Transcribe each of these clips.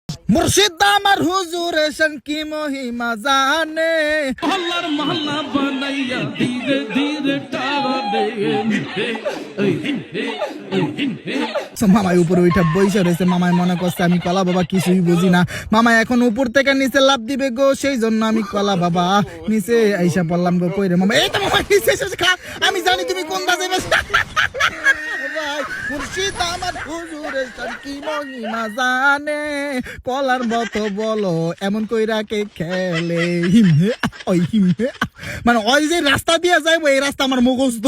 মুর্শিদ আমার হুজুর এসেন কি মহিমা জানে মহল্লার মহল্লা বানাইয়া ধীরে ধীরে টানে মামাই উপরে ওইটা বইসা রয়েছে। মামাই মনে করছে আমি কলা বাবা কিছুই বুঝি না। মামাই এখন উপর থেকে নিচে লাভ দিবে গো, সেই জন্য আমি কলা বাবা নিচে আইসা পড়লাম গো। কইরে মামা এই তো মামা নিচে এসে খা, আমি জানি তুমি কোন দাজে মুর্শিদ আমার হুজুর এসেন কি মহিমা জানে কলার মতো বলো এমন কইরা কে খেলে হিমে ওই হিমে মানে ওই যে রাস্তা দিয়ে যাইবো এই রাস্তা আমার মুখস্থ।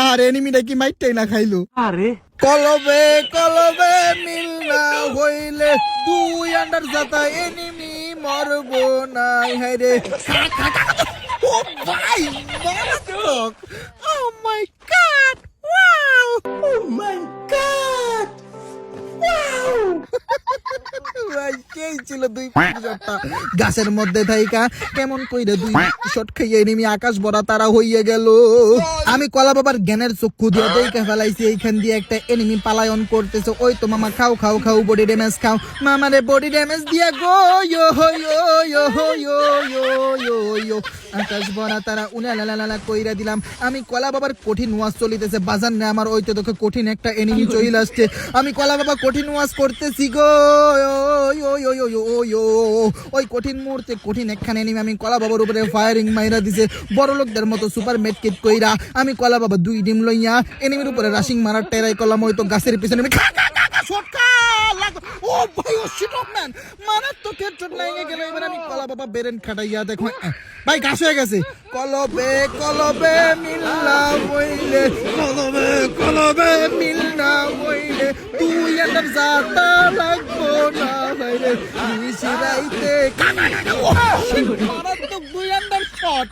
আর এনিমিটা কি মাইরটাই না খাইলো। আরে কলবে কলবে মিল না হইলে তুই আন্ডার যাতা এনিমি মরব নাই হায়রে। ও ভাই মারাত্মক। ও মাই গড ওয়াও ও মাই গড ওয়াও ভাই কে ছিল দুই শটটা গাছের মধ্যে থাইকা কেমন কইরে দুই শট খাইয়ে এনিমি আকাশ ভরা তারা হইয়া গেল। আমি কলা বাবার জ্ঞানের চক্ষু দিয়ে দেখে ফেলাইছি এইখান দিয়ে একটা এনিমি পালায়ন করতেছে। ওই তো মামা খাও খাও খাও বডি ড্যামেজ খাও মামারে বডি ড্যামেজ দিয়া গো ইয়ো ইয়ো ইয়ো ইয়ো ইয়ো ইয়ো ইয়ো আকাশ ভরা তারা উলালালালা কইরা দিলাম। আমি কলা বাবার কঠিন ওয়াজ চলিতেছে বাজার না আমার। ওই তো দেখো কঠিন একটা এনিমি চলে আসছে। আমি কলা বাবা কঠিন ওয়াজ করতেছি গো ওই কঠিন মুহূর্তে কঠিন একখানে এনিমি আমি কলা বাবার উপরে ফায়ারিং মাইরা দিছে বড় লোকদের মতো সুপার মেডকিট কইরা। আমি কলা বাবা দুই ডিম লইয়া এনিমির উপরে রাশিং মারার ট্রাই করলাম। ওই তো গাছের পিছনে ও ভাই ও শিট অফ ম্যান মারাত্মক হেডশট লাগিয়ে গেল। এবার আমি কলা বাবা বেরেন খাটাইয়া দেখো ভাই গাছ হয়ে গেছে। কলবে কলবে মিলনা হইলে কলবে কলবে মিলনা হইলে তুই আন্ডার যাতা লাগবো না ভাইরে নিশিরাইতে মারাত্মক দুই আন্ডার শট।